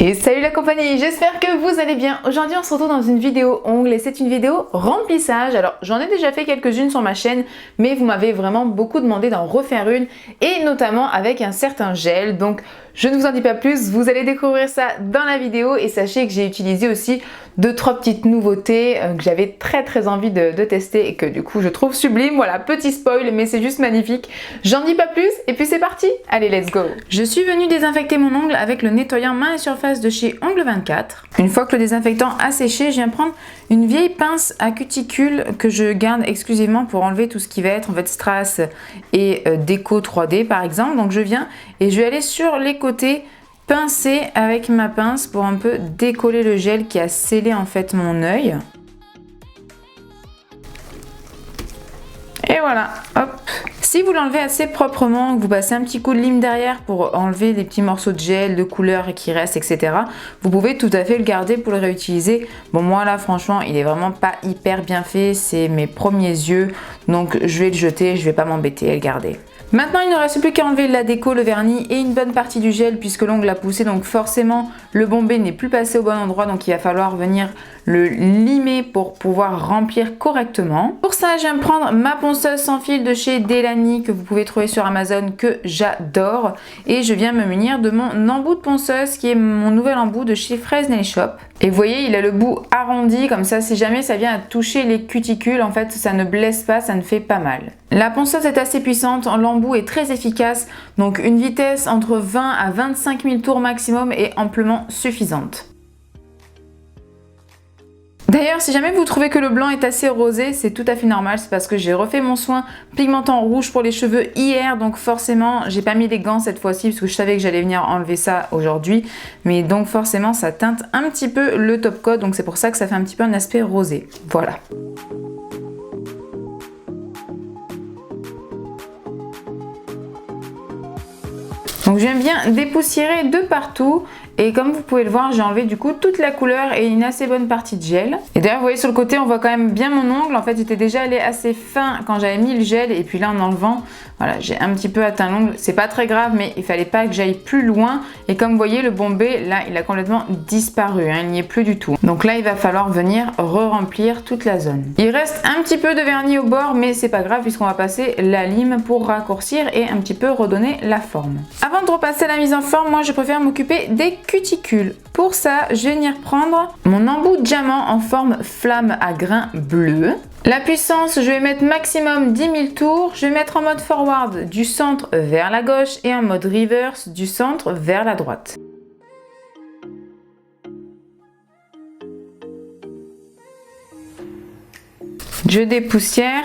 Et salut la compagnie, j'espère que vous allez bien. Aujourd'hui on se retrouve dans une vidéo ongles et c'est une vidéo remplissage. Alors j'en ai déjà fait quelques-unes sur ma chaîne, mais vous m'avez vraiment beaucoup demandé d'en refaire une, et notamment avec un certain gel. Donc je ne vous en dis pas plus, vous allez découvrir ça dans la vidéo, et sachez que j'ai utilisé aussi 2-3 petites nouveautés que j'avais très envie de tester et que du coup je trouve sublime. Voilà, petit spoil, mais c'est juste magnifique. J'en dis pas plus et puis c'est parti. Allez, let's go. Je suis venue désinfecter mon ongle avec le nettoyant main et surface de chez Ongle 24. Une fois que le désinfectant a séché, je viens prendre une vieille pince à cuticule que je garde exclusivement pour enlever tout ce qui va être en fait strass et déco 3D par exemple. Donc je viens et je vais aller sur les côtés, pincer avec ma pince pour un peu décoller le gel qui a scellé en fait mon œil. Et voilà, hop. Si vous l'enlevez assez proprement, que vous passez un petit coup de lime derrière pour enlever les petits morceaux de gel, de couleur qui restent, etc., vous pouvez tout à fait le garder pour le réutiliser. Bon, moi là, franchement, il est vraiment pas hyper bien fait. C'est mes premiers yeux, donc je vais le jeter, je vais pas m'embêter à le garder. Maintenant, il ne reste plus qu'à enlever la déco, le vernis et une bonne partie du gel puisque l'ongle a poussé, donc forcément le bombé n'est plus passé au bon endroit, donc il va falloir venir le limer pour pouvoir remplir correctement. Pour ça, je viens prendre ma ponceuse sans fil de chez Delany que vous pouvez trouver sur Amazon, que j'adore, et je viens me munir de mon embout de ponceuse qui est mon nouvel embout de chez Fraise Nail Shop. Et vous voyez, il a le bout arrondi comme ça, si jamais ça vient à toucher les cuticules, en fait ça ne blesse pas, ça ne fait pas mal. La ponceuse est assez puissante, l'embout est très efficace, donc une vitesse entre 20 à 25 000 tours maximum est amplement suffisante. D'ailleurs, si jamais vous trouvez que le blanc est assez rosé, c'est tout à fait normal, c'est parce que j'ai refait mon soin pigmentant rouge pour les cheveux hier, donc forcément j'ai pas mis les gants cette fois-ci parce que je savais que j'allais venir enlever ça aujourd'hui, mais donc forcément ça teinte un petit peu le top coat, donc c'est pour ça que ça fait un petit peu un aspect rosé. Voilà. Donc je viens bien dépoussiérer de partout. Et comme vous pouvez le voir, j'ai enlevé du coup toute la couleur et une assez bonne partie de gel. Et d'ailleurs, vous voyez sur le côté, on voit quand même bien mon ongle. En fait, il était déjà allé assez fin quand j'avais mis le gel. Et puis là, en enlevant, voilà, j'ai un petit peu atteint l'ongle. C'est pas très grave, mais il fallait pas que j'aille plus loin. Et comme vous voyez, le bombé, là, il a complètement disparu. Il n'y est plus du tout. Donc là, il va falloir venir re-remplir toute la zone. Il reste un petit peu de vernis au bord, mais c'est pas grave puisqu'on va passer la lime pour raccourcir et un petit peu redonner la forme. Avant de repasser la mise en forme, moi, je préfère m'occuper des cuticules. Pour ça, je vais venir prendre mon embout de diamant en forme flamme à grains bleus. La puissance, je vais mettre maximum 10 000 tours. Je vais mettre en mode forward du centre vers la gauche et en mode reverse du centre vers la droite. Je dépoussière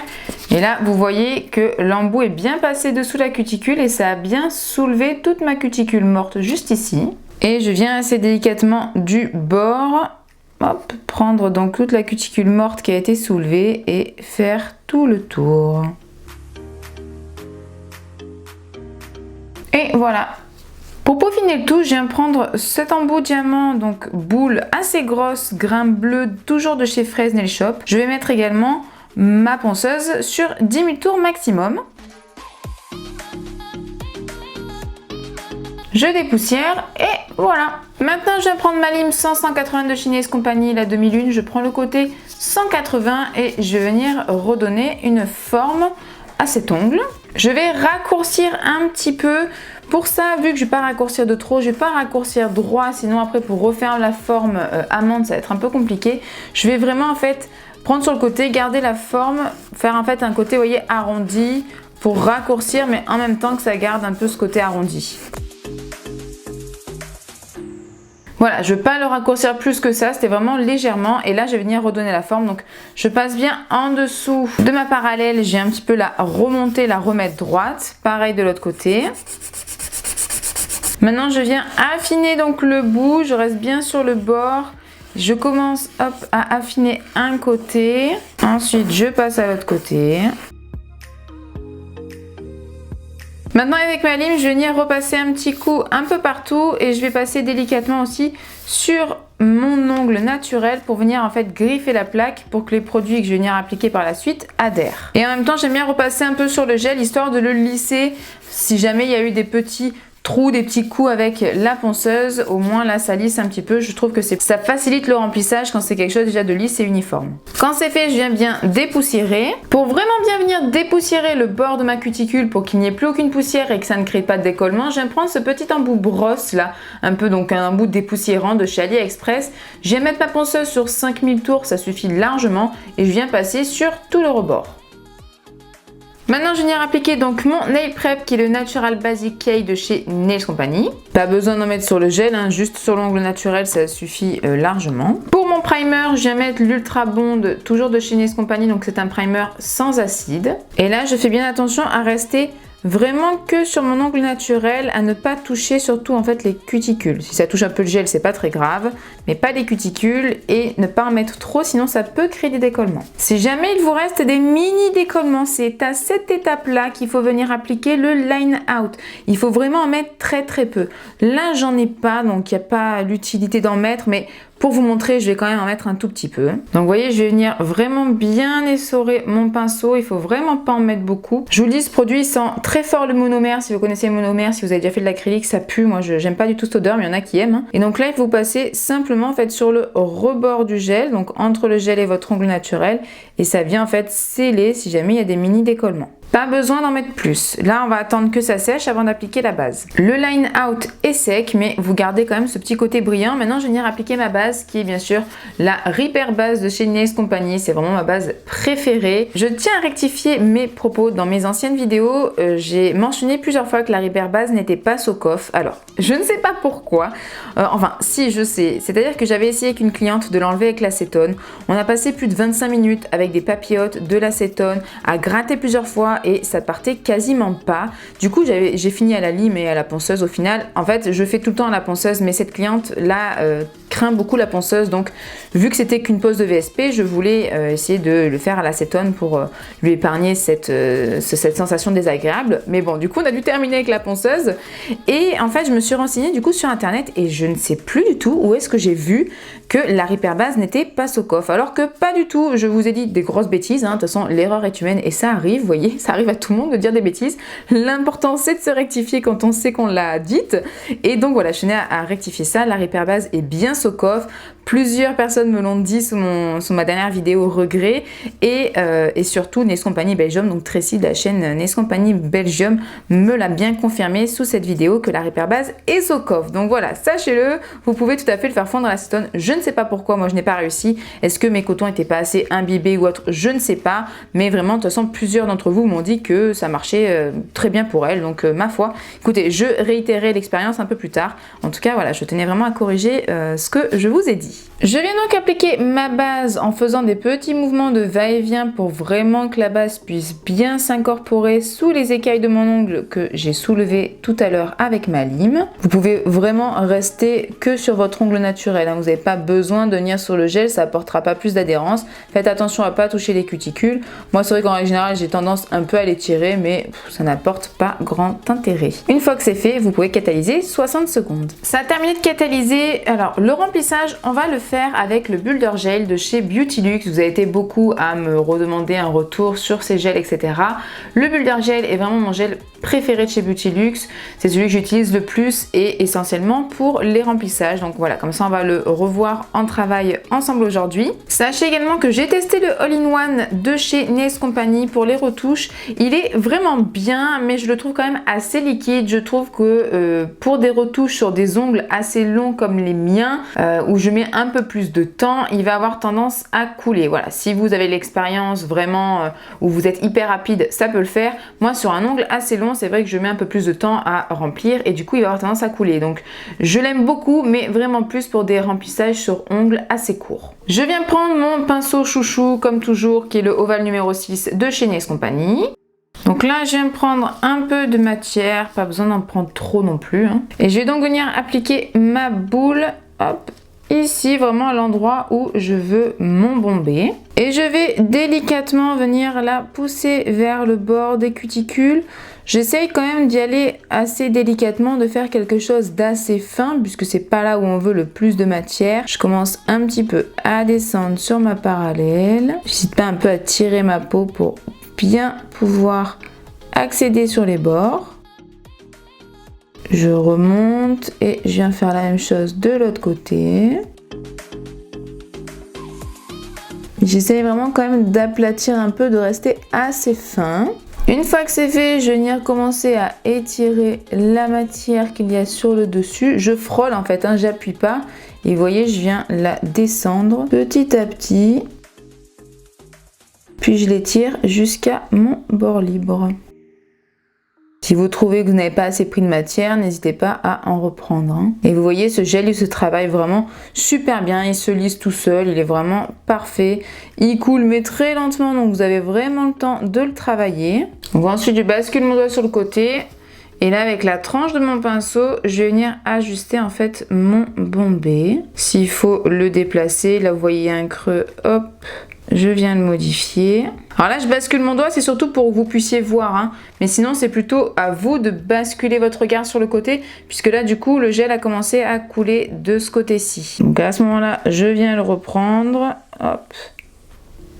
et là vous voyez que l'embout est bien passé dessous la cuticule et ça a bien soulevé toute ma cuticule morte juste ici. Et je viens assez délicatement du bord, hop, prendre donc toute la cuticule morte qui a été soulevée et faire tout le tour. Et voilà. Pour peaufiner le tout, je viens prendre cet embout diamant, donc boule assez grosse, grain bleu, toujours de chez Fraise Nail Shop. Je vais mettre également ma ponceuse sur 10 000 tours maximum. Je dépoussière et voilà. Maintenant, je vais prendre ma lime 100-180 de chez Nice Company, la demi-lune. Je prends le côté 180 et je vais venir redonner une forme à cet ongle. Je vais raccourcir un petit peu. Pour ça, vu que je ne vais pas raccourcir de trop, je ne vais pas raccourcir droit, sinon après pour refaire la forme amande, ça va être un peu compliqué. Je vais vraiment en fait prendre sur le côté, garder la forme, faire en fait un côté, vous voyez, arrondi pour raccourcir, mais en même temps que ça garde un peu ce côté arrondi. Voilà, je ne vais pas le raccourcir plus que ça, c'était vraiment légèrement. Et là, je vais venir redonner la forme. Donc, je passe bien en dessous de ma parallèle. J'ai un petit peu la remonter, la remettre droite. Pareil de l'autre côté. Maintenant, je viens affiner donc le bout. Je reste bien sur le bord. Je commence hop, à affiner un côté. Ensuite, je passe à l'autre côté. Maintenant avec ma lime, je vais venir repasser un petit coup un peu partout et je vais passer délicatement aussi sur mon ongle naturel pour venir en fait griffer la plaque pour que les produits que je vais venir appliquer par la suite adhèrent. Et en même temps, j'aime bien repasser un peu sur le gel histoire de le lisser si jamais il y a eu des petits trous, des petits coups avec la ponceuse. Au moins là ça lisse un petit peu. Je trouve que ça facilite le remplissage quand c'est quelque chose déjà de lisse et uniforme. Quand c'est fait, je viens bien dépoussiérer. Pour vraiment bien venir dépoussiérer le bord de ma cuticule pour qu'il n'y ait plus aucune poussière et que ça ne crée pas de décollement, je viens prendre ce petit embout brosse là, un peu donc un embout dépoussiérant de chez AliExpress. Je viens mettre ma ponceuse sur 5000 tours, ça suffit largement, et je viens passer sur tout le rebord. Maintenant, je vais venir appliquer donc mon Nail Prep qui est le Natural Basic Clay de chez Nails Company. Pas besoin d'en mettre sur le gel, hein, juste sur l'ongle naturel, ça suffit largement. Pour mon primer, je viens mettre l'Ultra Bond, toujours de chez Nails Company, donc c'est un primer sans acide. Et là, je fais bien attention à rester vraiment que sur mon ongle naturel, à ne pas toucher surtout en fait les cuticules. Si ça touche un peu le gel, c'est pas très grave, mais pas les cuticules et ne pas en mettre trop, sinon ça peut créer des décollements. Si jamais il vous reste des mini décollements, c'est à cette étape-là qu'il faut venir appliquer le line out. Il faut vraiment en mettre très peu. Là, j'en ai pas, donc il n'y a pas l'utilité d'en mettre, mais pour vous montrer, je vais quand même en mettre un tout petit peu. Donc vous voyez, je vais venir vraiment bien essorer mon pinceau. Il faut vraiment pas en mettre beaucoup. Je vous le dis, ce produit sent très fort le monomère. Si vous connaissez le monomère, si vous avez déjà fait de l'acrylique, ça pue. Moi, j'aime pas du tout cette odeur, mais il y en a qui aiment. Hein. Et donc là, il faut vous passer simplement en fait sur le rebord du gel, donc entre le gel et votre ongle naturel. Et ça vient en fait sceller si jamais il y a des mini décollements. Pas besoin d'en mettre plus. Là, on va attendre que ça sèche avant d'appliquer la base. Le line out est sec, mais vous gardez quand même ce petit côté brillant. Maintenant, je vais venir appliquer ma base, qui est bien sûr la Repair Base de chez Nails Company. C'est vraiment ma base préférée. Je tiens à rectifier mes propos. Dans mes anciennes vidéos, j'ai mentionné plusieurs fois que la Repair Base n'était pas Socoff. Alors, je ne sais pas pourquoi. Enfin, si, je sais. C'est-à-dire que j'avais essayé avec une cliente de l'enlever avec l'acétone. On a passé plus de 25 minutes avec des papillotes, de l'acétone, à gratter plusieurs fois et ça partait quasiment pas. Du coup, j'ai fini à la lime et à la ponceuse au final. En fait, je fais tout le temps à la ponceuse, mais cette cliente là craint beaucoup la ponceuse. Donc, vu que c'était qu'une pose de VSP, je voulais essayer de le faire à l'acétone pour lui épargner cette sensation désagréable. Mais bon, du coup, on a dû terminer avec la ponceuse. Et en fait, je me suis renseignée du coup sur internet et je ne sais plus du tout où est-ce que j'ai vu que la Repair Base n'était pas Socoff. Alors que pas du tout. Je vous ai dit des grosses bêtises. Hein. De toute façon, l'erreur est humaine et ça arrive, vous voyez, ça arrive à tout le monde de dire des bêtises. L'important, c'est de se rectifier quand on sait qu'on l'a dite. Et donc voilà, je tenais à rectifier ça. La Repair Base est bien Socoff. Plusieurs personnes me l'ont dit sous ma dernière vidéo regret. Et surtout, Nails Company Belgium, donc Tracy de la chaîne Nails Company Belgium, me l'a bien confirmé sous cette vidéo que la Repair Base est Socoff. Donc voilà, sachez-le, vous pouvez tout à fait le faire fondre à l'acétone. Je ne sais pas pourquoi, moi je n'ai pas réussi. Est-ce que mes cotons n'étaient pas assez imbibés ou autre? Je ne sais pas. Mais vraiment, de toute façon, plusieurs d'entre vous m'ont dit que ça marchait très bien pour elle. Donc ma foi, écoutez, je réitérerai l'expérience un peu plus tard. En tout cas, voilà, je tenais vraiment à corriger ce que je vous ai dit. Je viens donc appliquer ma base en faisant des petits mouvements de va-et-vient pour vraiment que la base puisse bien s'incorporer sous les écailles de mon ongle que j'ai soulevé tout à l'heure avec ma lime. Vous pouvez vraiment rester que sur votre ongle naturel, hein. Vous n'avez pas besoin de venir sur le gel, ça apportera pas plus d'adhérence. Faites attention à pas toucher les cuticules. Moi, c'est vrai qu'en général, j'ai tendance un peu à les tirer, mais ça n'apporte pas grand intérêt. Une fois que c'est fait, vous pouvez catalyser 60 secondes. Ça a terminé de catalyser. Alors, le remplissage, on va le faire avec le Builder Gel de chez Beautylux. Vous avez été beaucoup à me redemander un retour sur ces gels, etc. Le Builder Gel est vraiment mon gel préféré de chez Beautylux. C'est celui que j'utilise le plus et essentiellement pour les remplissages. Donc voilà, comme ça on va le revoir en travail ensemble aujourd'hui. Sachez également que j'ai testé le All-in-One de chez Nails Company pour les retouches. Il est vraiment bien, mais je le trouve quand même assez liquide. Je trouve que pour des retouches sur des ongles assez longs comme les miens, où je mets un peu plus de temps, il va avoir tendance à couler. Voilà, si vous avez l'expérience vraiment où vous êtes hyper rapide, ça peut le faire. Moi, sur un ongle assez long, c'est vrai que je mets un peu plus de temps à remplir et du coup, il va avoir tendance à couler. Donc, je l'aime beaucoup, mais vraiment plus pour des remplissages sur ongles assez courts. Je viens prendre mon pinceau chouchou, comme toujours, qui est le Oval numéro 6 de chez Nails Company. Donc là, je viens prendre un peu de matière, pas besoin d'en prendre trop non plus, hein. Et je vais donc venir appliquer ma boule, hop, ici, vraiment à l'endroit où je veux m'embomber. Et je vais délicatement venir la pousser vers le bord des cuticules. J'essaye quand même d'y aller assez délicatement, de faire quelque chose d'assez fin, puisque c'est pas là où on veut le plus de matière. Je commence un petit peu à descendre sur ma parallèle. J'hésite pas un peu à tirer ma peau pour bien pouvoir accéder sur les bords. Je remonte et je viens faire la même chose de l'autre côté. J'essaye vraiment quand même d'aplatir un peu, de rester assez fin. Une fois que c'est fait, je vais venir commencer à étirer la matière qu'il y a sur le dessus. Je frôle en fait, hein, j'appuie pas. Et vous voyez, je viens la descendre petit à petit. Puis je l'étire jusqu'à mon bord libre. Si vous trouvez que vous n'avez pas assez pris de matière, n'hésitez pas à en reprendre. Hein. Et vous voyez, ce gel, il se travaille vraiment super bien. Il se lisse tout seul, il est vraiment parfait. Il coule mais très lentement, donc vous avez vraiment le temps de le travailler. Donc ensuite, je bascule mon doigt sur le côté. Et là, avec la tranche de mon pinceau, je vais venir ajuster en fait mon bombé. S'il faut le déplacer, là vous voyez un creux, hop, je viens le modifier. Alors là, je bascule mon doigt, c'est surtout pour que vous puissiez voir. Hein. Mais sinon, c'est plutôt à vous de basculer votre regard sur le côté, puisque là, du coup, le gel a commencé à couler de ce côté-ci. Donc à ce moment-là, je viens le reprendre, hop,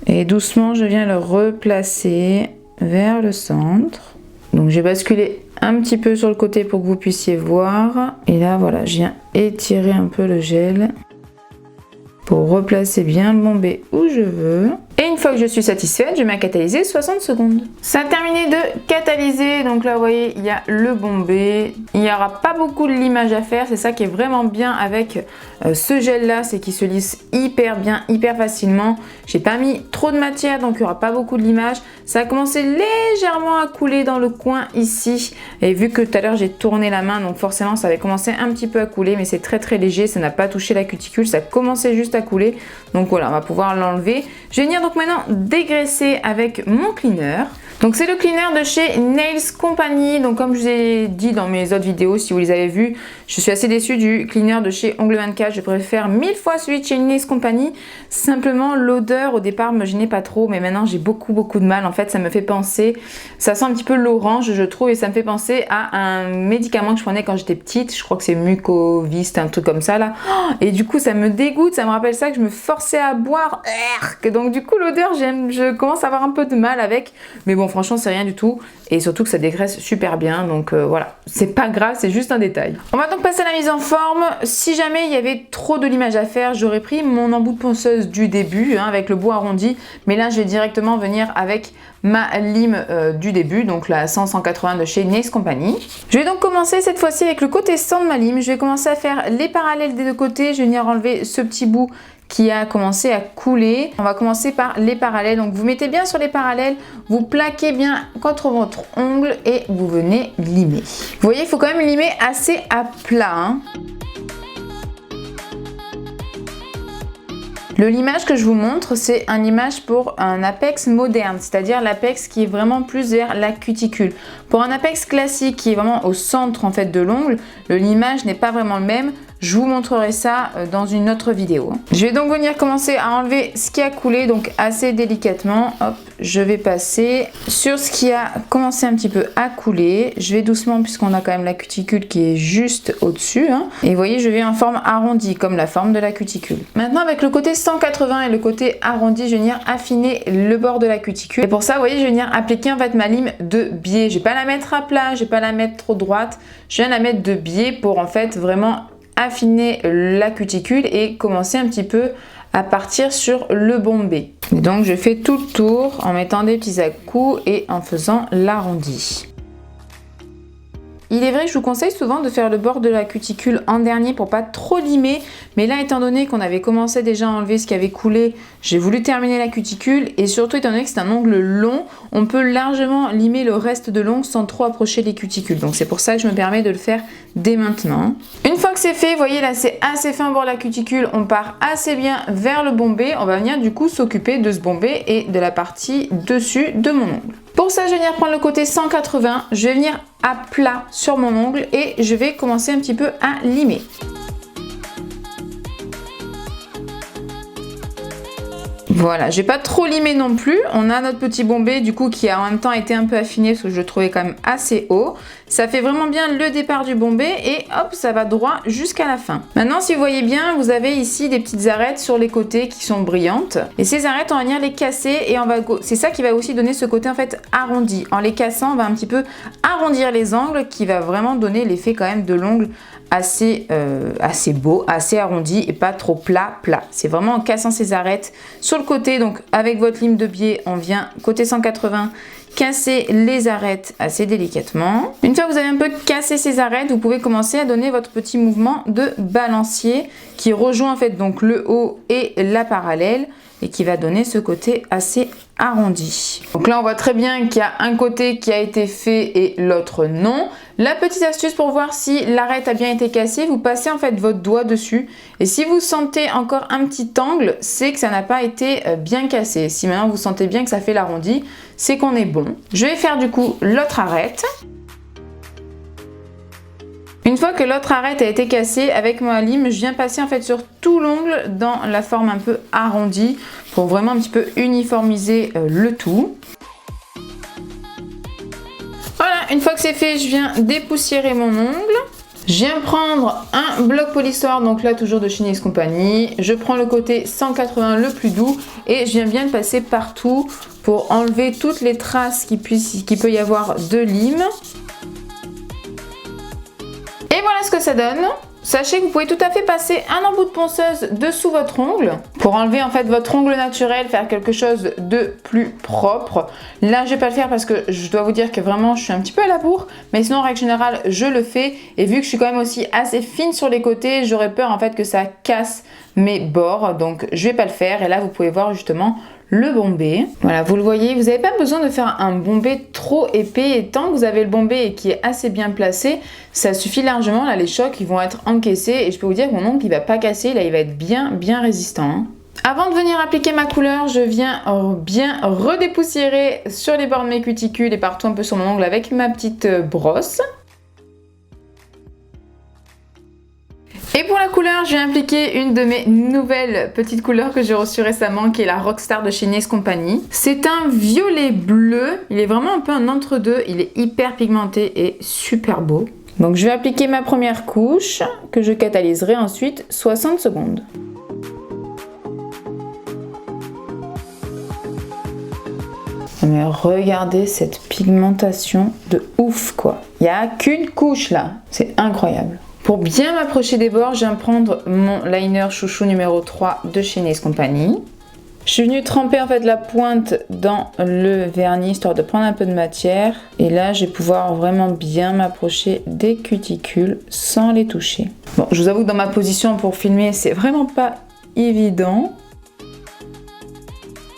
et doucement, je viens le replacer vers le centre. Donc j'ai basculé un petit peu sur le côté pour que vous puissiez voir. Et là, voilà, je viens étirer un peu le gel pour replacer bien le bombé où je veux. Et une fois que je suis satisfaite, je mets à catalyser 60 secondes. Ça a terminé de catalyser, donc là vous voyez, il y a le bombé. Il n'y aura pas beaucoup de limage à faire, c'est ça qui est vraiment bien avec ce gel là, c'est qu'il se lisse hyper bien, hyper facilement. J'ai pas mis trop de matière, donc il n'y aura pas beaucoup de limage. Ça a commencé légèrement à couler dans le coin ici. Et vu que tout à l'heure j'ai tourné la main, donc forcément ça avait commencé un petit peu à couler, mais c'est très très léger, ça n'a pas touché la cuticule, ça commençait juste à couler. Donc voilà, on va pouvoir l'enlever. Je vais venir donc maintenant dégraisser avec mon cleaner. Donc c'est le cleaner de chez Nails Company. Donc comme je vous ai dit dans mes autres vidéos, si vous les avez vues, je suis assez déçue du cleaner de chez Ongle 24. Je préfère 1000 fois celui de chez Nails Company. Simplement l'odeur au départ me gênait pas trop, mais maintenant j'ai beaucoup de mal. En fait ça me fait penser, ça sent un petit peu l'orange je trouve, et ça me fait penser à un médicament que je prenais quand j'étais petite. Je crois que c'est Mucovist, un truc comme ça là. Et du coup ça me dégoûte, ça me rappelle ça que je me forçais à boire. Donc du coup l'odeur, je commence à avoir un peu de mal avec. Mais bon, franchement c'est rien du tout, et surtout que ça dégraisse super bien, donc voilà, c'est pas grave, c'est juste un détail. On va donc passer à la mise en forme. Si jamais il y avait trop de limage à faire, j'aurais pris mon embout de ponceuse du début hein, avec le bout arrondi, mais là je vais directement venir avec ma lime du début, donc la 100-180 de chez Nails Company. Je vais donc commencer cette fois-ci avec le côté 100 de ma lime. Je vais commencer à faire les parallèles des deux côtés. Je vais venir enlever ce petit bout qui a commencé à couler. On va commencer par les parallèles. Donc vous mettez bien sur les parallèles, vous plaquez bien contre votre ongle et vous venez limer. Vous voyez, il faut quand même limer assez à plat. Hein. Le limage que je vous montre, c'est un limage pour un apex moderne, c'est-à-dire l'apex qui est vraiment plus vers la cuticule. Pour un apex classique qui est vraiment au centre en fait de l'ongle, le limage n'est pas vraiment le même. Je vous montrerai ça dans une autre vidéo. Je vais donc venir commencer à enlever ce qui a coulé, donc assez délicatement. Hop, je vais passer sur ce qui a commencé un petit peu à couler. Je vais doucement puisqu'on a quand même la cuticule qui est juste au-dessus. Hein. Et vous voyez, je vais en forme arrondie, comme la forme de la cuticule. Maintenant, avec le côté 180 et le côté arrondi, je vais venir affiner le bord de la cuticule. Et pour ça, vous voyez, je vais venir appliquer en fait ma lime de biais. Je ne vais pas la mettre à plat, je ne vais pas la mettre trop droite. Je viens la mettre de biais pour en fait vraiment affiner la cuticule et commencer un petit peu à partir sur le bombé. Et donc je fais tout le tour en mettant des petits à-coups et en faisant l'arrondi. Il est vrai que je vous conseille souvent de faire le bord de la cuticule en dernier pour pas trop limer, mais là étant donné qu'on avait commencé déjà à enlever ce qui avait coulé, j'ai voulu terminer la cuticule, et surtout étant donné que c'est un ongle long, on peut largement limer le reste de l'ongle sans trop approcher les cuticules, donc c'est pour ça que je me permets de le faire dès maintenant. Une fois que c'est fait, vous voyez là c'est assez fin au bord de la cuticule, on part assez bien vers le bombé, on va venir du coup s'occuper de ce bombé et de la partie dessus de mon ongle. Pour ça, je vais venir prendre le côté 180, je vais venir à plat sur mon ongle et je vais commencer un petit peu à limer. Voilà, j'ai pas trop limé non plus. On a notre petit bombé du coup qui a en même temps été un peu affiné parce que je le trouvais quand même assez haut. Ça fait vraiment bien le départ du bombé et hop, ça va droit jusqu'à la fin. Maintenant, si vous voyez bien, vous avez ici des petites arêtes sur les côtés qui sont brillantes. Et ces arêtes, on va venir les casser et c'est ça qui va aussi donner ce côté en fait arrondi. En les cassant, on va un petit peu arrondir les angles qui va vraiment donner l'effet quand même de l'ongle assez beau, assez arrondi et pas trop plat. C'est vraiment en cassant ces arêtes sur le côté. Donc avec votre lime de biais, on vient côté 180 casser les arêtes assez délicatement. Une fois que vous avez un peu cassé ces arêtes, vous pouvez commencer à donner votre petit mouvement de balancier qui rejoint en fait donc le haut et la parallèle et qui va donner ce côté assez arrondi. Donc là on voit très bien qu'il y a un côté qui a été fait et l'autre non. La petite astuce pour voir si l'arête a bien été cassée, vous passez en fait votre doigt dessus et si vous sentez encore un petit angle, c'est que ça n'a pas été bien cassé. Si maintenant vous sentez bien que ça fait l'arrondi, c'est qu'on est bon. Je vais faire du coup l'autre arête. Une fois que l'autre arête a été cassée, avec ma lime, je viens passer en fait sur tout l'ongle dans la forme un peu arrondie pour vraiment un petit peu uniformiser le tout. Voilà, une fois que c'est fait, je viens dépoussiérer mon ongle. Je viens prendre un bloc polystore, donc là toujours de chez Nice Company. Je prends le côté 180 le plus doux et je viens bien le passer partout pour enlever toutes les traces qui peut y avoir de lime. Et voilà ce que ça donne. Sachez que vous pouvez tout à fait passer un embout de ponceuse dessous votre ongle pour enlever en fait votre ongle naturel, faire quelque chose de plus propre. Là, je vais pas le faire parce que je dois vous dire que vraiment, je suis un petit peu à la bourre, mais sinon, en règle générale, je le fais. Et vu que je suis quand même aussi assez fine sur les côtés, j'aurais peur en fait que ça casse mes bords, donc je vais pas le faire. Et là, vous pouvez voir justement le bombé. Voilà, vous le voyez, vous n'avez pas besoin de faire un bombé trop épais et tant que vous avez le bombé et qui est assez bien placé, ça suffit largement. Là, les chocs, ils vont être encaissés et je peux vous dire que mon ongle, il va pas casser, là, il va être bien résistant. Hein. Avant de venir appliquer ma couleur, je viens bien redépoussiérer sur les bords de mes cuticules et partout un peu sur mon ongle avec ma petite brosse. Et pour la couleur, je vais appliquer une de mes nouvelles petites couleurs que j'ai reçues récemment, qui est la Rockstar de chez Nice Company. C'est un violet bleu, il est vraiment un peu un entre-deux, il est hyper pigmenté et super beau. Donc je vais appliquer ma première couche, que je catalyserai ensuite 60 secondes. Mais regardez cette pigmentation de ouf quoi. Il n'y a qu'une couche là, c'est incroyable. Pour bien m'approcher des bords, je viens prendre mon liner chouchou numéro 3 de chez Nice Company. Je suis venue tremper en fait la pointe dans le vernis histoire de prendre un peu de matière. Et là, je vais pouvoir vraiment bien m'approcher des cuticules sans les toucher. Bon, je vous avoue que dans ma position pour filmer, c'est vraiment pas évident.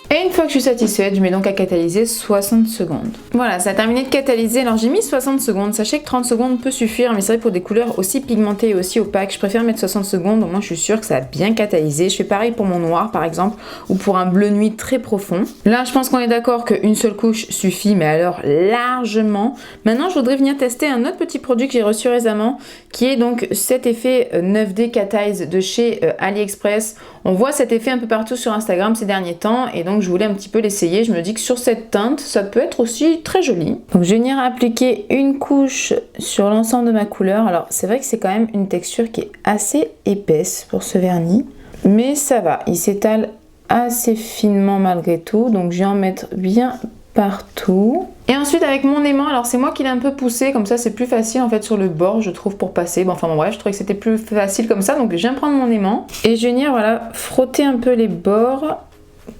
Et une fois que je suis satisfaite, je mets donc à catalyser 60 secondes. Voilà, ça a terminé de catalyser. Alors j'ai mis 60 secondes. Sachez que 30 secondes peut suffire, mais c'est vrai pour des couleurs aussi pigmentées et aussi opaques, je préfère mettre 60 secondes. Au moins je suis sûre que ça a bien catalysé. Je fais pareil pour mon noir par exemple, ou pour un bleu nuit très profond. Là, je pense qu'on est d'accord qu'une seule couche suffit, mais alors largement. Maintenant, je voudrais venir tester un autre petit produit que j'ai reçu récemment, qui est donc cet effet 9D Cat Eyes de chez AliExpress. On voit cet effet un peu partout sur Instagram ces derniers temps, et donc je voulais un petit peu l'essayer. Je me dis que sur cette teinte, ça peut être aussi très joli. Donc je vais venir appliquer une couche sur l'ensemble de ma couleur. Alors c'est vrai que c'est quand même une texture qui est assez épaisse pour ce vernis, mais ça va, il s'étale assez finement malgré tout. Donc je vais en mettre bien partout. Et ensuite avec mon aimant, alors c'est moi qui l'ai un peu poussé, comme ça c'est plus facile en fait sur le bord je trouve pour passer. Bon, enfin bon, bref, je trouvais que c'était plus facile comme ça, donc je viens prendre mon aimant et je vais venir voilà frotter un peu les bords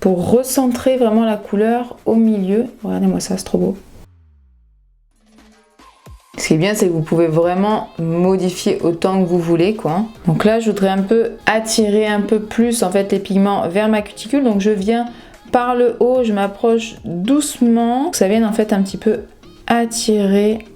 pour recentrer vraiment la couleur au milieu. Regardez-moi ça, c'est trop beau. Ce qui est bien, c'est que vous pouvez vraiment modifier autant que vous voulez, quoi. Donc là, je voudrais un peu attirer un peu plus en fait les pigments vers ma cuticule, donc je viens par le haut, je m'approche doucement, que ça vienne en fait un petit peu attirer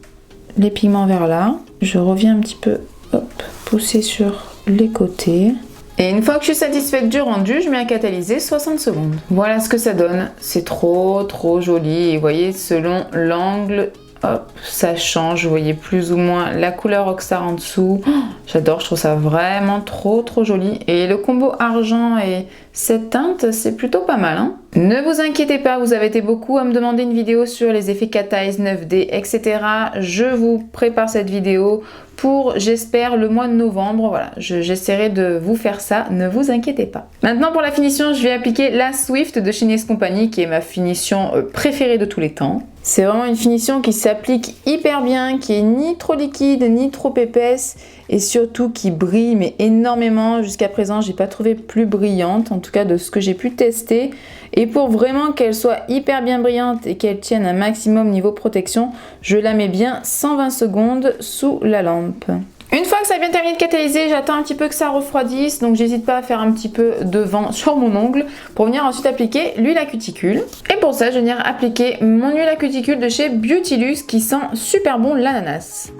les pigments vers là. Je reviens un petit peu, hop, pousser sur les côtés. Et une fois que je suis satisfaite du rendu, je mets à catalyser 60 secondes. Voilà ce que ça donne. C'est trop joli. Et vous voyez, selon l'angle, hop, ça change. Vous voyez plus ou moins la couleur Rockstar en dessous. Oh, j'adore, je trouve ça vraiment trop joli. Et le combo argent et cette teinte, c'est plutôt pas mal, hein. Ne vous inquiétez pas, vous avez été beaucoup à me demander une vidéo sur les effets Cat Eyes 9D, etc. Je vous prépare cette vidéo pour, j'espère, le mois de novembre. Voilà, j'essaierai de vous faire ça, ne vous inquiétez pas. Maintenant, pour la finition, je vais appliquer la Swift de chez Inès Company, qui est ma finition préférée de tous les temps. C'est vraiment une finition qui s'applique hyper bien, qui est ni trop liquide, ni trop épaisse, et surtout qui brille mais énormément. Jusqu'à présent, j'ai pas trouvé plus brillante, en tout cas de ce que j'ai pu tester. Et pour vraiment qu'elle soit hyper bien brillante et qu'elle tienne un maximum niveau protection, je la mets bien 120 secondes sous la lampe. Une fois que ça a bien terminé de catalyser, j'attends un petit peu que ça refroidisse, donc j'hésite pas à faire un petit peu de vent sur mon ongle pour venir ensuite appliquer l'huile à cuticule. Et pour ça, je vais venir appliquer mon huile à cuticule de chez Beautylux qui sent super bon l'ananas.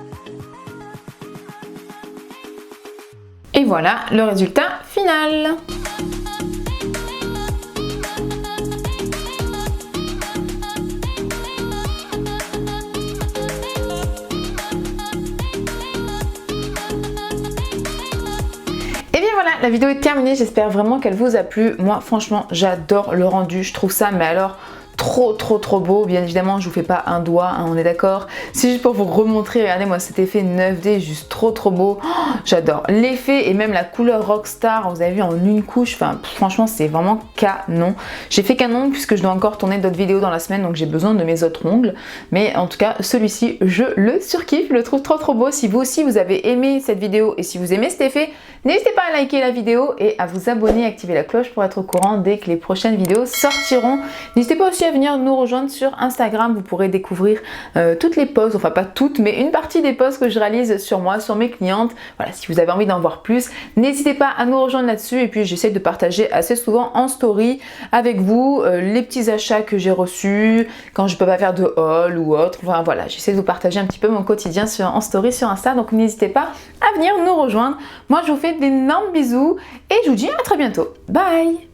Et voilà le résultat final. Et bien voilà, la vidéo est terminée, j'espère vraiment qu'elle vous a plu. Moi franchement j'adore le rendu, je trouve ça mais alors trop beau. Bien évidemment je vous fais pas un doigt, hein, on est d'accord. C'est juste pour vous remontrer, regardez moi cet effet 9D juste trop beau. Oh, j'adore l'effet et même la couleur Rockstar, vous avez vu en une couche, enfin franchement c'est vraiment canon. J'ai fait qu'un ongle puisque je dois encore tourner d'autres vidéos dans la semaine, donc j'ai besoin de mes autres ongles. Mais en tout cas celui-ci je le surkiffe, je le trouve trop beau. Si vous aussi vous avez aimé cette vidéo et si vous aimez cet effet, n'hésitez pas à liker la vidéo et à vous abonner, activer la cloche pour être au courant dès que les prochaines vidéos sortiront. N'hésitez pas aussi à venir nous rejoindre sur Instagram, vous pourrez découvrir toutes les posts, enfin pas toutes, mais une partie des posts que je réalise sur moi, sur mes clientes. Voilà, si vous avez envie d'en voir plus, n'hésitez pas à nous rejoindre là-dessus et puis j'essaie de partager assez souvent en story avec vous les petits achats que j'ai reçus, quand je peux pas faire de haul ou autre. Enfin voilà, j'essaie de vous partager un petit peu mon quotidien en story sur Insta, donc n'hésitez pas à venir nous rejoindre. Moi je vous fais d'énormes bisous et je vous dis à très bientôt. Bye!